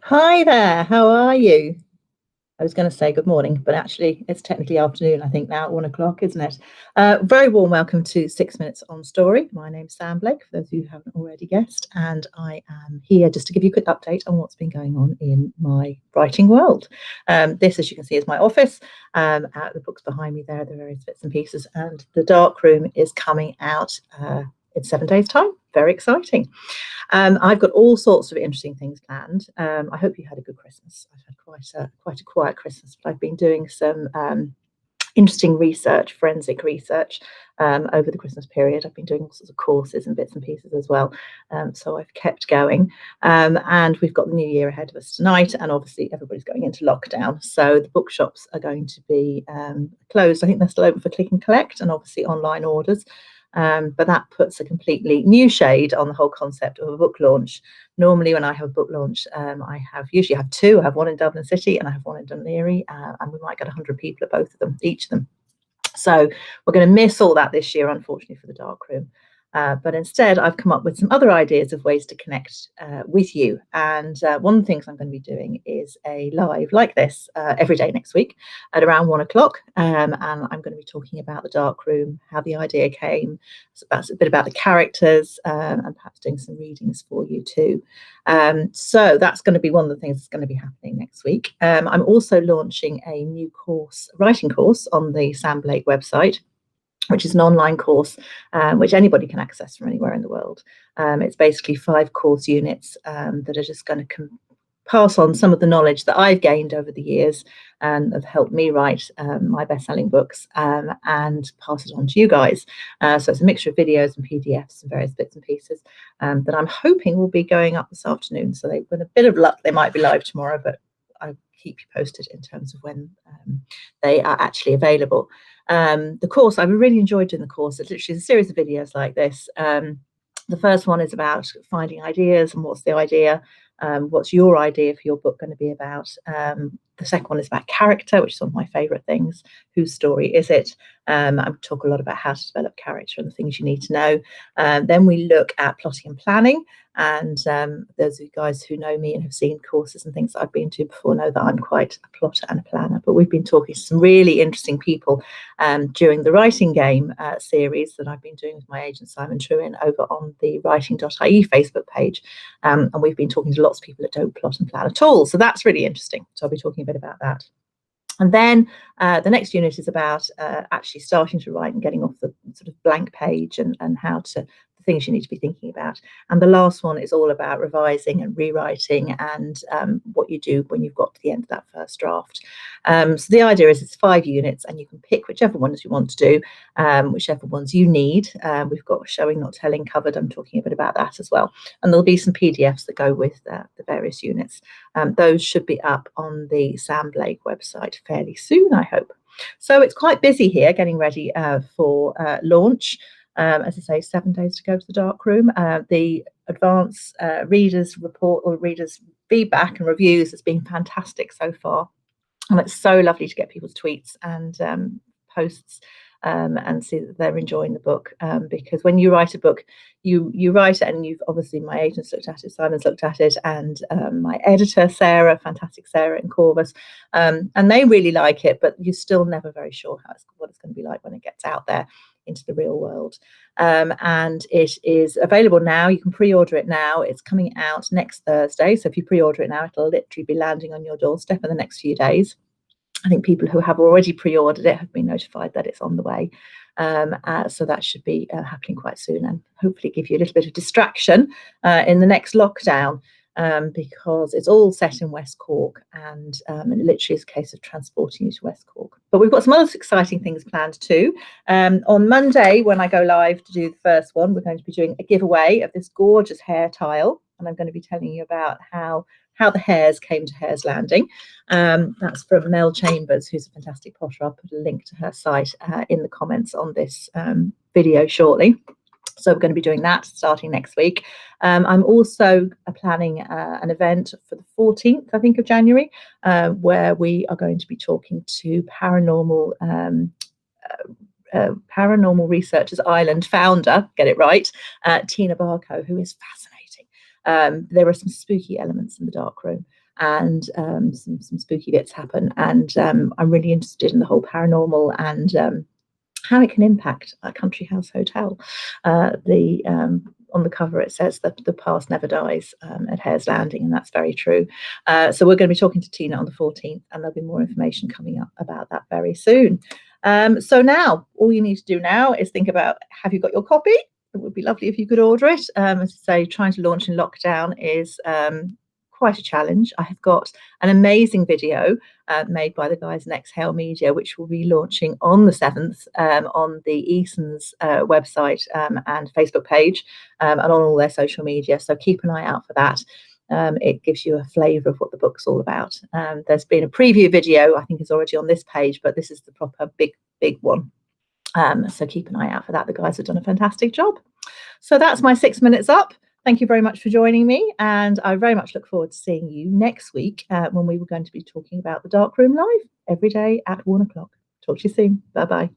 Hi there, how are you? I was going to say good morning, but actually it's technically afternoon, I think now at 1 o'clock, isn't it? Very warm welcome to 6 Minutes on Story. My name's Sam Blake, for those of you who haven't already guessed, and I am here just to give you a quick update on what's been going on in my writing world. This, as you can see, is my office. The books behind me there, the various bits and pieces, and the dark room is coming out in 7 days' time. Very exciting. I've got all sorts of interesting things planned. I hope you had a good Christmas. I've had quite a quiet Christmas, but I've been doing some interesting research, forensic research, over the Christmas period. I've been doing all sorts of courses and bits and pieces as well. So I've kept going. And we've got the new year ahead of us tonight, and obviously everybody's going into lockdown. So the bookshops are going to be closed. I think they're still open for click and collect and obviously online orders. But that puts a completely new shade on the whole concept of a book launch. Normally, when I have a book launch, I usually have two. I have one in Dublin City and I have one in Dunleary, and we might get 100 people at both of them, each of them. So we're going to miss all that this year, unfortunately, for the dark room. But instead, I've come up with some other ideas of ways to connect with you. And one of the things I'm going to be doing is a live like this every day next week at around 1 o'clock. And I'm going to be talking about the dark room, how the idea came, a bit about the characters, and perhaps doing some readings for you too. So that's going to be one of the things that's going to be happening next week. I'm also launching a new writing course on the Sam Blake website, which is an online course which anybody can access from anywhere in the world. It's basically 5 course units that are just going to pass on some of the knowledge that I've gained over the years and have helped me write my best-selling books, and pass it on to you guys. So it's a mixture of videos and PDFs and various bits and pieces that I'm hoping will be going up this afternoon. So with a bit of luck, they might be live tomorrow, but I'll keep you posted in terms of when they are actually available. The course, I really enjoyed doing the course. It's literally a series of videos like this. The first one is about finding ideas and what's the idea. What's your idea for your book going to be about? The second one is about character, which is one of my favourite things. Whose story is it? I talk a lot about how to develop character and the things you need to know. Then we look at plotting and planning. And those of you guys who know me and have seen courses and things that I've been to before know that I'm quite a plotter and a planner. But we've been talking to some really interesting people during the Writing Game series that I've been doing with my agent Simon Trewin over on the writing.ie Facebook page. And we've been talking to lots of people that don't plot and plan at all. So that's really interesting. So I'll be talking a bit about that. And then the next unit is about actually starting to write and getting off the sort of blank page and how to, the things you need to be thinking about. And the last one is all about revising and rewriting and what you do when you've got to the end of that first draft. So the idea is it's 5 units and you can pick whichever ones you want to do, whichever ones you need. We've got showing, not telling covered. I'm talking a bit about that as well. And there'll be some PDFs that go with the various units. Those should be up on the Sam Blake website fairly soon, I hope. So it's quite busy here getting ready for launch. As I say, 7 days to go to the dark room. The advance readers report or readers feedback and reviews has been fantastic so far. And it's so lovely to get people's tweets and posts and see that they're enjoying the book. Because when you write a book, you write it, and you've obviously, my agent's looked at it, Simon's looked at it, and my editor, Sarah, fantastic Sarah in Corvus, and they really like it, but you're still never very sure what it's going to be like when it gets out there into the real world. And it is available now. You can pre-order it now. It's coming out next Thursday. So if you pre-order it now, it'll literally be landing on your doorstep in the next few days. I think people who have already pre-ordered it have been notified that it's on the way. So that should be happening quite soon, and hopefully give you a little bit of distraction in the next lockdown. Because it's all set in West Cork, and it literally is a case of transporting you to West Cork. But we've got some other exciting things planned too. On Monday, when I go live to do the first one, we're going to be doing a giveaway of this gorgeous hair tile, and I'm going to be telling you about how the hairs came to Hare's Landing. That's from Mel Chambers, who's a fantastic potter. I'll put a link to her site in the comments on this video shortly. So we're going to be doing that starting next week. I'm also planning an event for the 14th, I think, of January, where we are going to be talking to Paranormal Researchers Island founder, get it right, Tina Barco, who is fascinating. There are some spooky elements in the dark room. and some spooky bits happen. And I'm really interested in the whole paranormal and how it can impact a country house hotel. The On the cover it says that the past never dies at Hare's Landing, and that's very true. So we're going to be talking to Tina on the 14th, and there'll be more information coming up about that very soon. So now, all you need to do now is think about, have you got your copy? It would be lovely if you could order it. As I say, trying to launch in lockdown is quite a challenge. I have got an amazing video made by the guys in Exhale Media, which will be launching on the 7th on the Eason's website and Facebook page, and on all their social media. So keep an eye out for that. It gives you a flavour of what the book's all about. There's been a preview video, I think is already on this page, but this is the proper big one. So keep an eye out for that. The guys have done a fantastic job. So that's my 6 minutes up. Thank you very much for joining me, and I very much look forward to seeing you next week when we were going to be talking about the Dark Room Live every day at 1 o'clock. Talk to you soon. Bye bye.